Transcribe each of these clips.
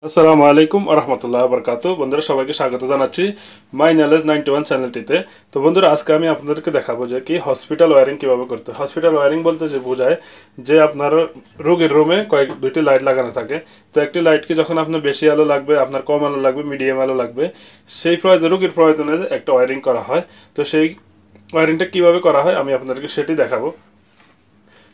আসসালামু আলাইকুম ওয়া রাহমাতুল্লাহি ওয়া বারাকাতুহু। বন্ধুরা সবাইকে স্বাগত জানাচ্ছি মাই নলেজ 91 চ্যানেলটিতে। তো বন্ধুরা আজকে আমি আপনাদেরকে দেখাবো যে কি হসপিটাল ওয়্যারিং কিভাবে করতে হয়। হসপিটাল ওয়্যারিং বলতে যে বোঝায় যে আপনার রোগীর রুমে দুইটি লাইট লাগানো থাকে। তো একটি লাইটকে যখন আপনার বেশি আলো লাগবে, আপনার কম আলো লাগবে, মিডিয়াম আলো লাগবে, সেই রোগীর প্রয়োজনে একটা ওয়্যারিং করা হয়। তো সেই ওয়্যারিংটা কিভাবে করা হয় আমি আপনাদেরকে সেটি দেখাবো।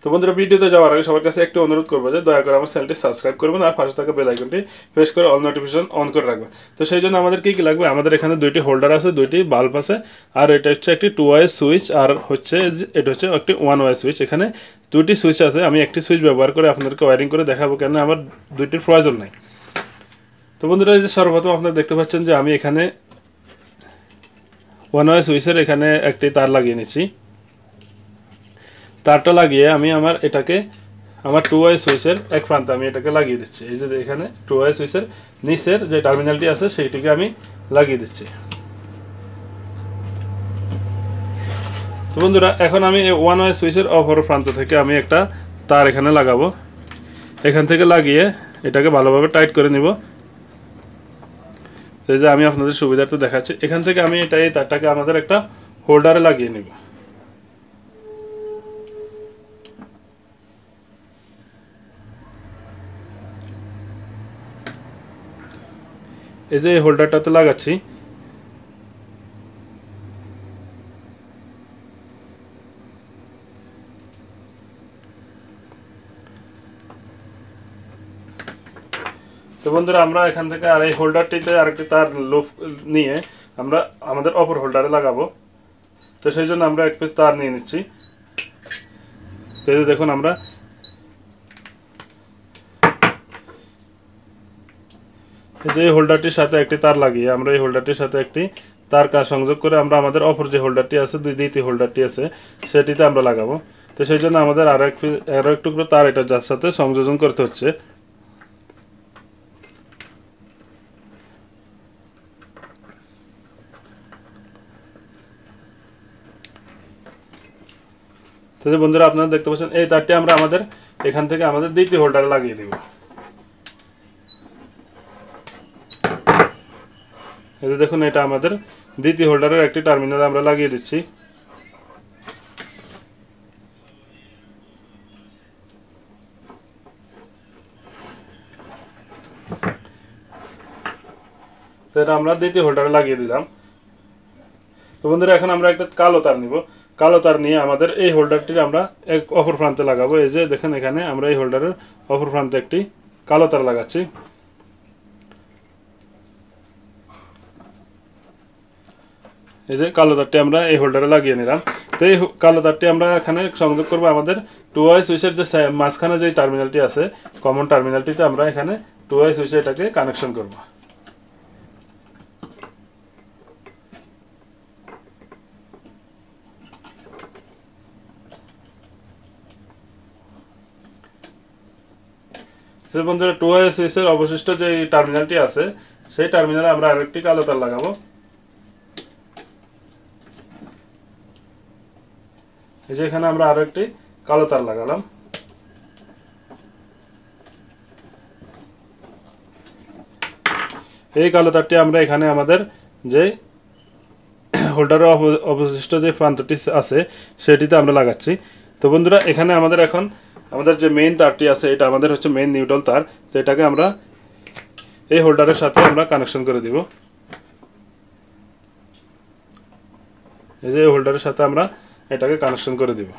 তো বন্ধুরা ভিডিওতে যাওয়ার আগে সবার কাছে একটু অনুরোধ করবো যে দয়া করে আমার চ্যানেলটি সাবস্ক্রাইব করবেন আর পাশে থাকা বেল আইকনটি প্রেস করে অল নোটিফিকেশন অন করে রাখবেন। তো সেই জন্য আমাদের কি কি লাগবে, আমাদের এখানে দুইটি হোল্ডার আছে, দুইটি বাল্ব আছে, আর এটা হচ্ছে একটি 2 ওয়ে সুইচ, আর হচ্ছে এটা হচ্ছে একটি 1 ওয়ে সুইচ। এখানে দুইটি সুইচ আছে, আমি একটি সুইচ ব্যবহার করে আপনাদেরকে ওয়্যারিং করে দেখাবো কেন আমার দুইটির প্রয়োজন নাই। তো বন্ধুরা এই যে সর্বপ্রথম আপনারা দেখতে পাচ্ছেন যে আমি এখানে 1 ওয়ে সুইচের এখানে একটি তার লাগিয়ে নিচ্ছি। তারটা লাগিয়ে আমি আমার 2 ওয়ে সুইচের এক প্রান্তে আমি এটাকে লাগিয়ে দিচ্ছি। এই যে এখানে 2 ওয়ে সুইচের নিচের যে টার্মিনালটি আছে সেইটিকে আমি লাগিয়ে দিচ্ছি। তো বন্ধুরা এখন আমি এই 1 ওয়ে সুইচের অপর প্রান্ত থেকে আমি একটা তার এখানে লাগাবো। এখান থেকে লাগিয়ে এটাকে ভালোভাবে টাইট করে নিব। এই যে আমি আপনাদের সুবিধার্থে দেখাচ্ছি, এখান থেকে আমি এই তারটাকে আমাদের একটা হোল্ডারে লাগিয়ে নিব। এই যে এই হোল্ডারটাতে লাগাচ্ছি। তো বন্ধুরা আমরা এখান থেকে আর এই হোল্ডারটিতে আরেকটি তার লুপ নিয়ে আমরা আমাদের অপর হোল্ডারে লাগাবো। তো সেই জন্য আমরা এক পিস তার নিয়ে নিচ্ছি। এই যে দেখুন আমরা এই যে হোল্ডারটির সাথে একটি তার লাগিয়ে আমরা এই হোল্ডারটির সাথে একটি তার সংযোগ করে আমরা আমাদের অপর যে হোল্ডারটি আছে, দ্বিতীয় হোল্ডারটি আছে, সেটিতে আমরা লাগাবো। তো সেই জন্য আমাদের আরো একটু করে তার এটা যার সাথে সংযোজন করতে হচ্ছে। তো বন্ধুরা আপনারা দেখতে পাচ্ছেন এই তারটি আমরা আমাদের এখান থেকে আমাদের দ্বিতীয় হোল্ডারে লাগিয়ে দিব। এই যে দেখুন এটা আমাদের দ্বিতীয় হোল্ডারের একটি টার্মিনাল আমরা লাগিয়ে দিচ্ছি। তো এটা আমরা দ্বিতীয় হোল্ডারে লাগিয়ে দিলাম। তো বন্ধুরা এখন আমরা একটা কালো তার নিব। কালো তার নিয়ে আমাদের এই হোল্ডারটির আমরা এক অপর প্রান্তে লাগাবো। এই যে দেখেন এখানে আমরা এই হোল্ডারের অপর প্রান্তে একটি কালো তার লাগাচ্ছি। এই যে কালো তারটি আমরা এই হোল্ডারে লাগিয়ে নিলাম। তো এই কালো তারটি আমরা এখানে সংযোগ করবো আমাদের 2 ওয়ে সুইচের যে মাঝখানে যে টার্মিনালটি আছে, কমন টার্মিনালটিতে আমরা এখানে 2 ওয়ে সুইচে এটাকে কানেকশন করব। বন্ধুরা 2 ওয়ে সুইচের অবশিষ্ট যে টার্মিনালটি আছে সেই টার্মিনালে আমরা আরেকটি কালো তার লাগাবো। এই যে এখানে আমরা আরো একটি কালো তার লাগালাম। এই কালো তারটি আমরা এখানে আমাদের যে হোল্ডারের অবশিষ্ট যে প্রান্তটি আছে সেটিতে আমরা লাগাচ্ছি। তো বন্ধুরা এখানে আমাদের এখন আমাদের যে মেইন তারটি আছে এটা আমাদের হচ্ছে মেইন নিউট্রাল তার। তো এটাকে আমরা এই হোল্ডারের সাথে আমরা কানেকশন করে দিব। এই যে হোল্ডারের সাথে আমরা এটাকে কানেকশন করে দিব।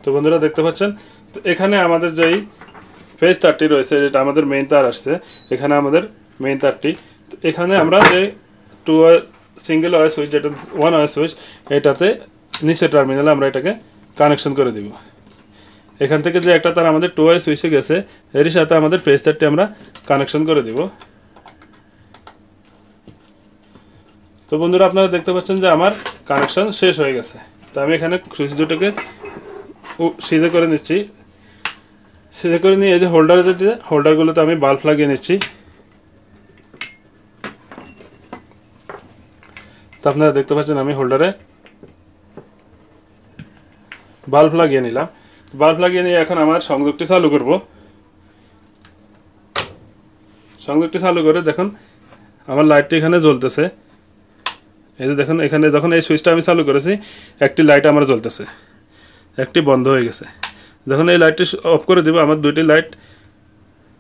তো বন্ধুরা দেখতে পাচ্ছেন, তো এখানে আমাদের যেই ফেজ তারটি রয়েছে যেটা আমাদের মেইন তার আসছে, এখানে আমাদের মেইন তারটি, এখানে আমরা যে 2 সিঙ্গেল ওয়ে সুইচ যেটা 1 ওয়ে সুইচ এটাতে নিচের টার্মিনালে আমরা এটাকে কানেকশন করে দিব। এখান থেকে যে একটা তার আমাদের 2 ওয়ে সুইচে গেছে এর সাথে আমাদের ফেজ তারটি আমরা কানেকশন করে দিব। তো বন্ধুরা আপনারা দেখতে পাচ্ছেন যে আমার কানেকশন শেষ হয়ে গেছে। তো আমি এখানে সুইচ দুটোকে সিধে করে নিচ্ছি। সিধে করে নিয়ে এই যে হোল্ডারগুলোতে আমি বাল্ব লাগিয়ে নিচ্ছি। তো আপনারা দেখতে পাচ্ছেন আমি হোল্ডারে বাল্ব লাগিয়ে নিলাম। বাল্ব লাগিয়ে নিয়ে এখন আমার সংযোগটি চালু করব। সংযোগটি চালু করে দেখুন আমার লাইটটি এখানে জ্বলতেছে। এই যে দেখুন এখানে যখন এই সুইচটা আমি চালু করেছি একটি লাইট আমার জ্বলতেছে, একটি বন্ধ হয়ে গেছে। যখন এই লাইটটি অফ করে দেবো আমার দুইটি লাইট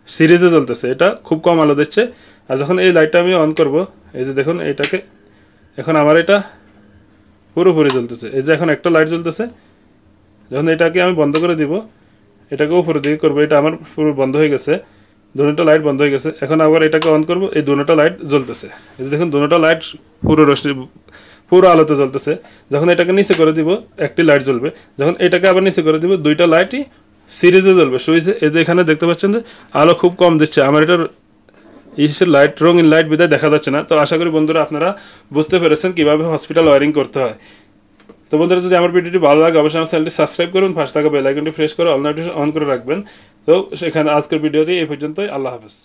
সিরিজে জ্বলতেছে, এটা খুব কম আলো দিচ্ছে। আর যখন এই লাইটটা আমি অন করব, এই যে দেখুন এটাকে এখন আমার এটা পুরোপুরি জ্বলতেছে। এই যে এখন একটা লাইট জ্বলতেছে, যখন এটাকে আমি বন্ধ করে দিব, এটাকে উপরের দিকে করবো, এটা আমার পুরো বন্ধ হয়ে গেছে, দুটো লাইট বন্ধ হয়ে গেছে। এখন আবার এটাকে অন করব, এই দুটো লাইট জ্বলতেছে। এই যে দেখুন দুটো লাইট পুরো রোশনি পুরো আলোতে জ্বলতেছে। যখন এটাকে নিচে করে দিব একটি লাইট জ্বলবে, যখন এটাকে আবার নিচে করে দিব দুইটা লাইটই সিরিজে জ্বলবে সুইচে। এই যে এখানে দেখতে পাচ্ছেন যে আলো খুব কম দিচ্ছে, আমার এটার ইসের লাইট রঙিন লাইট বিদায় দেখা যাচ্ছে না। তো আশা করি বন্ধুরা আপনারা বুঝতে পেরেছেন কীভাবে হসপিটাল ওয়্যারিং করতে হয়। তো বন্ধুরা যদি আমার ভিডিওটি ভালো লাগে অবশ্যই আমার চ্যানেলটি সাবস্ক্রাইব করুন, পাশে থাকা বেল আইকনটি প্রেস করে অল নোটিফিকেশন অন করে রাখবেন। তো সেখানে আজকের ভিডিওটি এই পর্যন্তই। আল্লাহ হাফেজ।